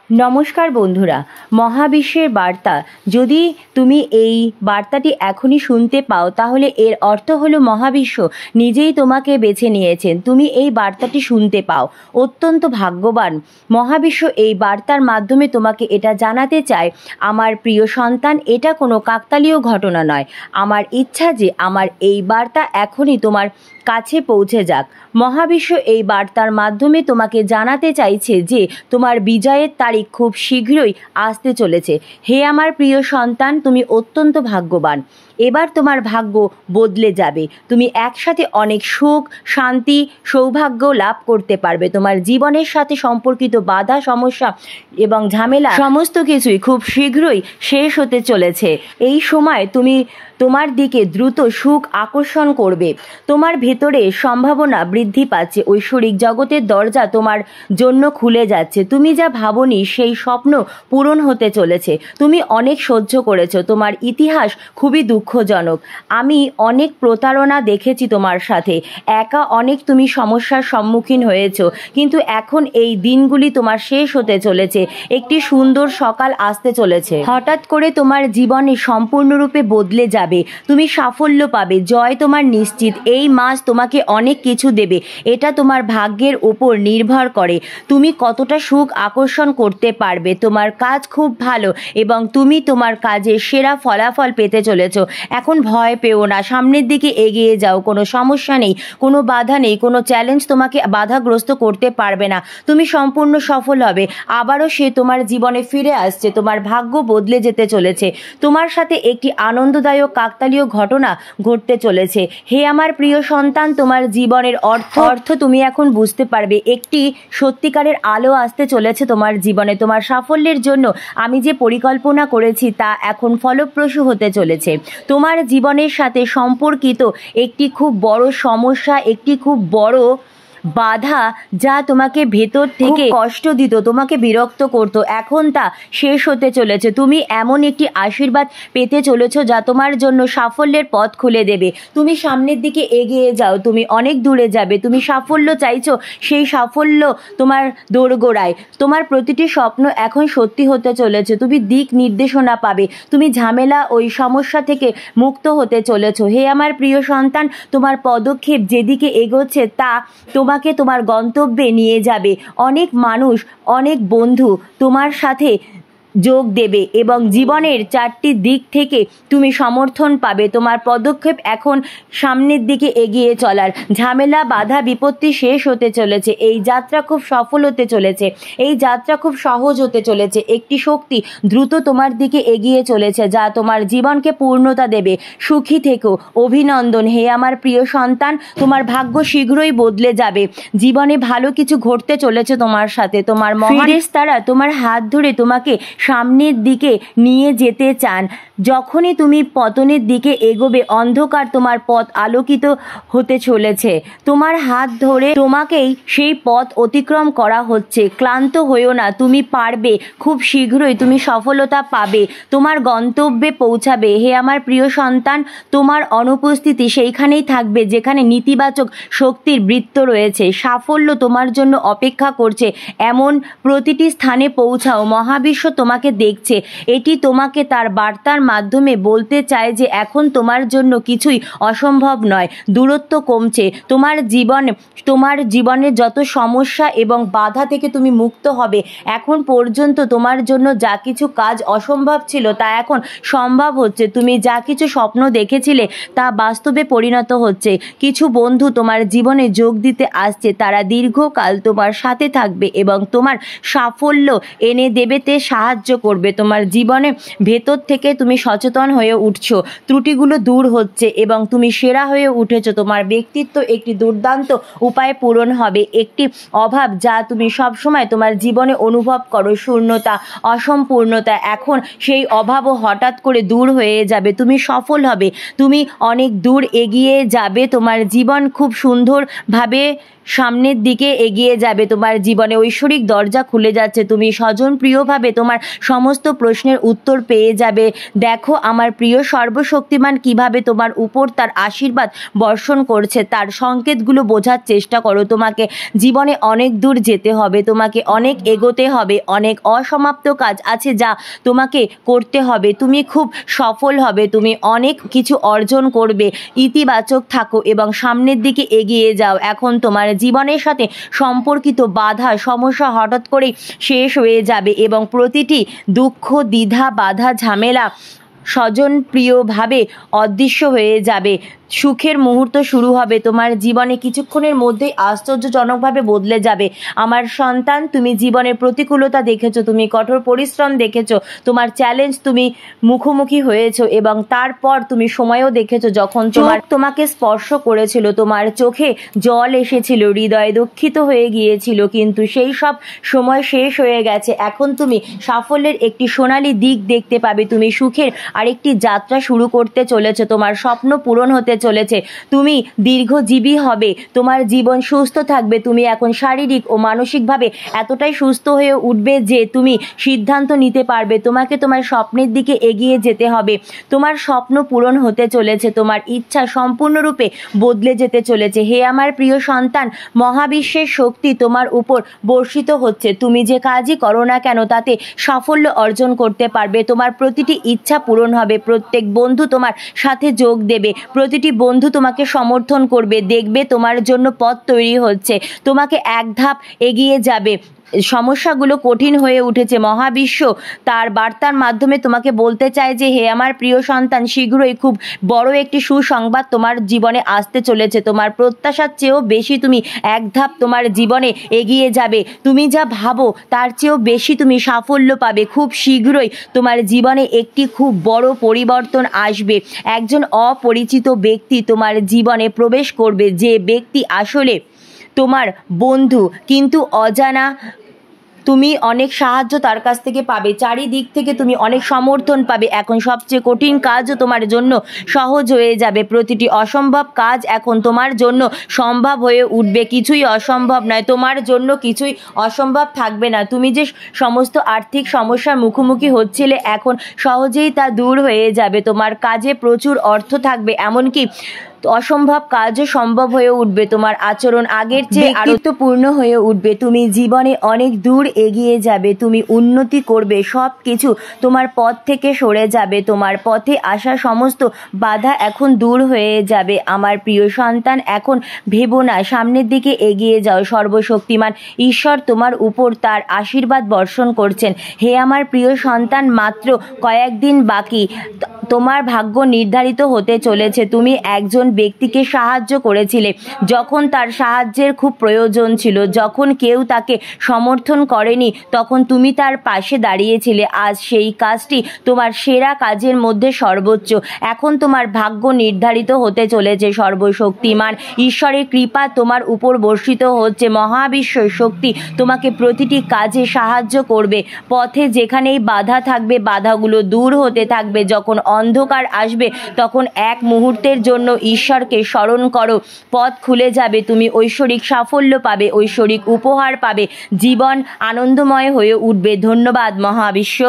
নমস্কার বন্ধুরা, মহাবিশ্বের বার্তা। যদি তুমি এই বার্তাটি এখনই শুনতে পাও তাহলে এর অর্থ হলো মহাবিশ্ব নিজেই তোমাকে বেছে নিয়েছেন। তুমি এই বার্তাটি শুনতে পাও, অত্যন্ত ভাগ্যবান। মহাবিশ্ব এই বার্তার মাধ্যমে তোমাকে এটা জানাতে চায়, আমার প্রিয় সন্তান, এটা কোনো কাকতালীয় ঘটনা নয়। আমার ইচ্ছা যে আমার এই বার্তা এখনই তোমার কাছে পৌঁছে যাক। মহাবিশ্ব এই বার্তার মাধ্যমে তোমাকে জানাতে চাইছে যে তোমার বিজয়ের তারিখ খুব শীঘ্রই আসতে চলেছে। হে আমার প্রিয় সন্তান, তুমি অত্যন্ত ভাগ্যবান। এবার তোমার ভাগ্য বদলে যাবে। তুমি একসাথে অনেক সুখ, শান্তি, সৌভাগ্য লাভ করতে পারবে। তোমার জীবনের সাথে সম্পর্কিত বাধা, সমস্যা এবং ঝামেলা সমস্ত কিছুই খুব শীঘ্রই শেষ হতে চলেছে। এই সময় তুমি তোমার দিকে দ্রুত সুখ আকর্ষণ করবে। তোমার ভেতরে সম্ভাবনা বৃদ্ধি পাচ্ছে। ঐশ্বরিক জগতের দরজা তোমার জন্য খুলে যাচ্ছে। তুমি যা ভাবনি সেই স্বপ্ন পূরণ হতে চলেছে। তুমি অনেক সহ্য করেছো। তোমার ইতিহাস খুবই দুঃখজনক। আমি অনেক প্রতারণা দেখেছি তোমার সাথে। একা অনেক তুমি সমস্যার সম্মুখীন হয়েছো, কিন্তু এখন এই দিনগুলি তোমার শেষ হতে চলেছে। একটি সুন্দর সকাল আসতে চলেছে। হঠাৎ করে তোমার জীবনে সম্পূর্ণরূপে বদলে যাবে। তুমি সাফল্য পাবে। জয় তোমার নিশ্চিত। এই মাস তোমাকে অনেক কিছু দেবে। এটা তোমার ভাগ্যের উপর নির্ভর করে তুমি কতটা সুখ আকর্ষণ করতে পারবে। তোমার কাজ খুব ভালো এবং তুমি তোমার কাজের সেরা ফলাফল পেতে চলেছো। এখন ভয় পেও না, সামনের দিকে এগিয়ে যাও। কোনো সমস্যা নেই, কোনো বাধা নেই, কোনো চ্যালেঞ্জ তোমাকে বাধাগ্রস্ত করতে পারবে না। তুমি সম্পূর্ণ সফল হবে। আবারও সে তোমার জীবনে ফিরে আসছে। তোমার ভাগ্য বদলে যেতে চলেছে। তোমার সাথে একটি আনন্দদায়ক কাকতালীয় ঘটনা ঘটতে চলেছে। হে আমার প্রিয় সন্তান, তোমার জীবনের অর্থ তুমি এখন বুঝতে পারবে। একটি সত্যিকারের আলো আসতে চলেছে তোমার জীবনে। তোমার সাফল্যের জন্য আমি যে পরিকল্পনা করেছি তা এখন ফলপ্রসূ হতে চলেছে। তোমার জীবনের সাথে সম্পর্কিত একটি খুব বড় সমস্যা, একটি খুব বড় বাধা যা তোমাকে ভেতর থেকে কষ্ট দিত, তোমাকে বিরক্ত করত, এখন তা শেষ হতে চলেছে। তুমি এমন একটি আশীর্বাদ পেতে চলেছো যা তোমার জন্য সাফল্যের পথ খুলে দেবে। তুমি সামনের দিকে এগিয়ে যাও, তুমি অনেক দূরে যাবে। তুমি সাফল্য চাইছো, সেই সাফল্য তোমার দোরগোড়ায়। তোমার প্রতিটি স্বপ্ন এখন সত্যি হতে চলেছে। তুমি দিক নির্দেশনা পাবে। তুমি ঝামেলা ওই সমস্যা থেকে মুক্ত হতে চলেছো। হে আমার প্রিয় সন্তান, তোমার পদক্ষেপ যেদিকে এগোচ্ছে তা তোমাকে তোমার গন্তব্যে নিয়ে যাবে। অনেক মানুষ, অনেক বন্ধু তোমার সাথে যোগ দেবে এবং জীবনের চারটি দিক থেকে তুমি সমর্থন পাবে। তোমার পদক্ষেপ এখন সামনের দিকে এগিয়ে চলার। ঝামেলা, বাধা, বিপত্তি শেষ হতে চলেছে। এই যাত্রা খুব সফল হতে চলেছে। এই যাত্রা খুব সহজ হতে চলেছে। একটি শক্তি দ্রুত তোমার দিকে এগিয়ে চলেছে যা তোমার জীবনকে পূর্ণতা দেবে। সুখী থেকো। অভিনন্দন হে আমার প্রিয় সন্তান, তোমার ভাগ্য শীঘ্রই বদলে যাবে। জীবনে ভালো কিছু ঘটতে চলেছে তোমার সাথে। তোমার ফেরেশতারা তোমার হাত ধরে তোমাকে সামনের দিকে নিয়ে যেতে চান। যখনই তুমি পতনের দিকে এগোবে, অন্ধকার তোমার পথ আলোকিত হতে চলেছে। তোমার হাত ধরে তোমাকেই সেই পথ অতিক্রম করা হচ্ছে। ক্লান্ত হইও না, তুমি পারবে। খুব শীঘ্রই তুমি সফলতা পাবে, তোমার গন্তব্যে পৌঁছাবে। হে আমার প্রিয় সন্তান, তোমার অনুপস্থিতি সেইখানেই থাকবে যেখানে নেতিবাচক শক্তির বৃত্ত রয়েছে। সাফল্য তোমার জন্য অপেক্ষা করছে। এমন প্রতিটি স্থানে পৌঁছাও। মহাবিশ্ব তোমাকে দেখছে। এটি তোমাকে তার বার্তার মাধ্যমে বলতে চায় যে এখন তোমার জন্য কিছুই অসম্ভব নয়। দূরত্ব কমছে। তোমার জীবনে যত সমস্যা এবং বাধা থেকে তুমি মুক্ত হবে। এখন পর্যন্ত তোমার জন্য যা কিছু কাজ অসম্ভব ছিল তা এখন সম্ভব হচ্ছে। তুমি যা কিছু স্বপ্ন দেখেছিলে তা বাস্তবে পরিণত হচ্ছে। কিছু বন্ধু তোমার জীবনে যোগ দিতে আসছে। তারা দীর্ঘকাল তোমার সাথে থাকবে এবং তোমার সাফল্য এনে দেবেতে সাহায্য করবে। তোমার জীবনে ভেতর থেকে তুমি সচেতন হয়ে উঠছো। ত্রুটিগুলো দূর হচ্ছে এবং তুমি সেরা হয়ে উঠেছো। তোমার ব্যক্তিত্ব একটি দুর্দান্ত উপায়ে পূরণ হবে। একটি অভাব যা তুমি সবসময় তোমার জীবনে অনুভব করো, শূন্যতা, অসম্পূর্ণতা, এখন সেই অভাবও হঠাৎ করে দূর হয়ে যাবে। তুমি সফল হবে। তুমি অনেক দূর এগিয়ে যাবে। তোমার জীবন খুব সুন্দরভাবে সামনের দিকে এগিয়ে যাবে। তোমার জীবনে ঐশ্বরিক দরজা খুলে যাচ্ছে। তুমি স্বজনপ্রিয়ভাবে তোমার সমস্ত প্রশ্নের উত্তর পেয়ে যাবে। দেখো আমার প্রিয় সর্বশক্তিমান কিভাবে তোমার উপর তার আশীর্বাদ বর্ষণ করছে, তার সংকেতগুলো বোঝার চেষ্টা করো। তোমাকে জীবনে অনেক দূর যেতে হবে, তোমাকে অনেক এগোতে হবে, অনেক অসমাপ্ত কাজ আছে যা তোমাকে করতে হবে। তুমি খুব সফল হবে, তুমি অনেক কিছু অর্জন করবে। ইতিবাচক থাকো এবং সামনের দিকে এগিয়ে যাও। এখন তোমার জীবনের সাথে সম্পর্কিত বাধা সমস্যা হঠাৎ করেই শেষ হয়ে যাবে এবং প্রতিটি দুঃখ, দ্বিধা, বাধা, ঝামেলা স্বজনপ্রিয়ভাবে অদৃশ্য হয়ে যাবে। সুখের মুহূর্ত শুরু হবে তোমার জীবনে, কিছুক্ষণের মধ্যেই আশ্চর্যজনকভাবে বদলে যাবে। আমার সন্তান, তুমি জীবনের প্রতিকূলতা দেখেছো, তুমি কঠোর পরিশ্রম দেখেছো, তোমার চ্যালেঞ্জ তুমি মুখোমুখি হয়েছো এবং তারপর তুমি সময়ও দেখেছো যখন তোমাকে স্পর্শ করেছিল, তোমার চোখে জল এসেছিল, হৃদয় দুঃখিত হয়ে গিয়েছিল, কিন্তু সেই সব সময় শেষ হয়ে গেছে। এখন তুমি সাফল্যের একটি সোনালী দিক দেখতে পাবে, তুমি সুখের আরেকটি যাত্রা শুরু করতে চলেছো, তোমার স্বপ্ন পূরণ হতে চলেছে, তুমি দীর্ঘজীবী হবে, তোমার জীবন সুস্থ থাকবে। তুমি এখন শারীরিক ও মানসিকভাবে এতটাই সুস্থ হয়ে উঠবে যে তুমি সিদ্ধান্ত নিতে পারবে। তোমাকে তোমার স্বপ্নের দিকে এগিয়ে যেতে হবে, তোমার স্বপ্ন পূরণ হতে চলেছে, তোমার ইচ্ছা সম্পূর্ণরূপে বদলে যেতে চলেছে। হে আমার প্রিয় সন্তান, মহাবিশ্বের শক্তি তোমার উপর বর্ষিত হচ্ছে। তুমি যে কাজই করো না কেন তাতে সাফল্য অর্জন করতে পারবে। তোমার প্রতিটি ইচ্ছা পূরণ হবে, প্রত্যেক বন্ধু তোমার সাথে যোগ দেবে, প্রতিটি বন্ধু তোমাকে সমর্থন করবে। দেখবে তোমার জন্য পথ তৈরি হচ্ছে, তোমাকে এক ধাপ এগিয়ে যাবে। সমস্যাগুলো কঠিন হয়ে উঠেছে, মহাবিশ্ব তার বার্তার মাধ্যমে তোমাকে বলতে চায় যে হে আমার প্রিয় সন্তান, শীঘ্রই খুব বড় একটি সুসংবাদ তোমার জীবনে আসতে চলেছে। তোমার প্রত্যাশার চেয়েও বেশি তুমি এক ধাপ তোমার জীবনে এগিয়ে যাবে। তুমি যা ভাবো তার চেয়েও বেশি তুমি সাফল্য পাবে। খুব শীঘ্রই তোমার জীবনে একটি খুব বড় পরিবর্তন আসবে। একজন অপরিচিত ব্যক্তি তোমার জীবনে প্রবেশ করবে, যে ব্যক্তি আসলে তোমার বন্ধু কিন্তু অজানা। তুমি অনেক সাহায্য তার কাছ থেকে পাবে, চারিদিক থেকে তুমি অনেক সমর্থন পাবে। এখন সবচেয়ে কঠিন কাজও তোমার জন্য সহজ হয়ে যাবে, প্রতিটি অসম্ভব কাজ এখন তোমার জন্য সম্ভব হয়ে উঠবে। কিছুই অসম্ভব নয়, তোমার জন্য কিছুই অসম্ভব থাকবে না। তুমি যে সমস্ত আর্থিক সমস্যার মুখোমুখি হচ্ছিলে এখন সহজেই তা দূর হয়ে যাবে। তোমার কাজে প্রচুর অর্থ থাকবে, এমনকি অসম্ভব কাজও সম্ভব হয়ে উঠবে। তোমার আচরণ আগের চেয়ে আরোগ্যপূর্ণ হয়ে উঠবে, তুমি জীবনে অনেক দূর এগিয়ে যাবে, তুমি উন্নতি করবে, সব কিছু তোমার পথ থেকে সরে যাবে, তোমার পথে আসা সমস্ত বাধা এখন দূর হয়ে যাবে। আমার প্রিয় সন্তান, এখন ভেবো না, সামনের দিকে এগিয়ে যাও। সর্বশক্তিমান ঈশ্বর তোমার উপর তার আশীর্বাদ বর্ষণ করছেন। হে আমার প্রিয় সন্তান, মাত্র কয়েকদিন বাকি, তোমার ভাগ্য নির্ধারিত হতে চলেছে। তুমি একজন ব্যক্তিকে সাহায্য করেছিলে যখন তার সাহায্যের খুব প্রয়োজন ছিল, যখন কেউ তাকে সমর্থন করেনি তখন তুমি তার পাশে দাঁড়িয়েছিলে। আজ সেই কাজটি তোমার সেরা কাজের মধ্যে সর্বোচ্চ। এখন তোমার ভাগ্য নির্ধারিত হতে চলেছে। সর্বশক্তিমান ঈশ্বরের কৃপা তোমার উপর বর্ষিত হচ্ছে। মহাবিশ্বের শক্তি তোমাকে প্রতিটি কাজে সাহায্য করবে। পথে যেখানেই বাধা থাকবে বাধাগুলো দূর হতে থাকবে। যখন অন্ধকার আসবে তখন এক মুহূর্তের জন্য ঈশ্বরকে স্মরণ করো, পথ খুলে যাবে, তুমি ঐশ্বরিক সাফল্য পাবে, ঐশ্বরিক উপহার পাবে, জীবন আনন্দময় হয়ে উঠবে। ধন্যবাদ মহাবিশ্ব।